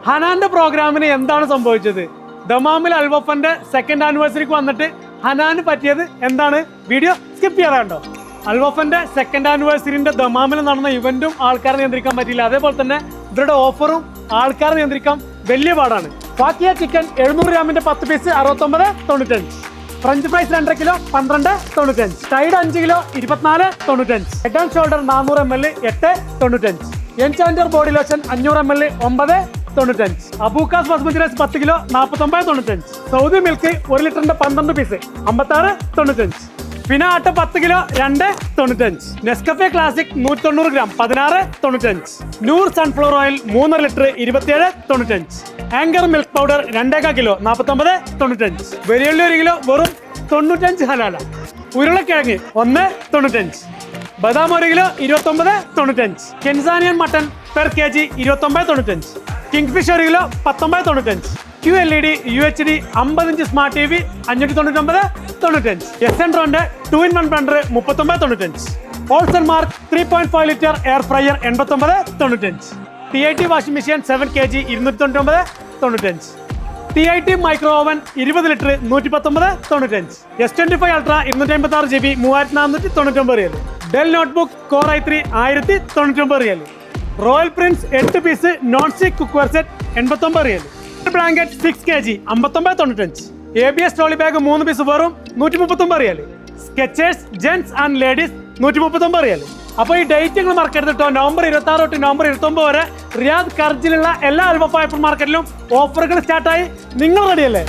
ഹനാന്റെ പ്രോഗ്രാമിന് എന്താണ് സംഭവിച്ചത്? ദമാമിൽ അൽവഫന്റെ 2nd ആനിവേഴ്സറിക്ക് വന്നിട്ട് ഹനാന് പറ്റിയത് എന്താണ്? വീഡിയോ സ്കിപ്പ് ചെയ്യാറുണ്ടോ? അൽവഫന്റെ 2nd ആനിവേഴ്സറിന്റെ ദമാമിൽ നടന്ന ഇവന്റും ആൾക്കാരെ നിയന്ത്രിക്കാൻ പറ്റില്ല. അതേപോലെ തന്നെ ഇവരുടെ ഓഫറും ആൾക്കാരെ നിയന്ത്രിക്കാൻ വലിയ പാടാണ്. ഫാക്കിയ ചിക്കൻ 700 ഗ്രാമിന്റെ 10 piece 69.95. French fries 2.5 kilo 12.95. Tide 5 kilo 24.95. Head and shoulder 400 ml 8.95. Enchanteur body lotion 500 ml 9.95. അബൂക്കാസ് basmati rice 10 kilo 49.95. Saudi milk 1 ലിറ്ററിന്റെ 12 പീസ് 56.95. ഫിന atta 10 kilo 2.95. Nescafe classic 190 gram 16.95. നൂർ sunflower oil 3 litre 27.95. Anchor milk powder 2.5 kilo 49.95. വെരിയുള്ളി 1 kilo വെറും 95 ഹലാല. ഉരുളക്കിഴങ്ങ് 1.95. ബദാം 1 kilo 29.95. കെൻസാനിയൻ mutton per kg 29.95. Kingfish 1 kilo 19.95. QLED UHD 50 inch smart TV 599.95. എസ്എൻട്രോന്റെ 2-in-1 blender 39.95. Olsenmark 3.5 litre air fryer 89.95. TIT washing machine 7 kg 299.95. TIT micro oven 20 litre 119.95. S25 ultra 256 GB 3499 റിയൽ. Dell notebook core i3 1099 റിയൽ. Royal prince 8 piece non stick cookware set 89 real. Blanket 6 kg 59.95. ABS trolley bag 3 piece വെറും 139 റിയൽ. Skechers gents and ladies 139 റിയൽ. അപ്പോൾ ഈ date നിങ്ങൾ മറക്കരുത് കേട്ടോ. നവംബർ 26 തൊട്ട് നവംബർ 29 വരെ റിയാദ് കർജിലുള്ള എല്ലാ അൽവഫ ഹൈപ്പർ മാർക്കറ്റിലും ഓഫറുകൾ സ്റ്റാർട്ടായി. നിങ്ങൾ റെഡിയല്ലേ?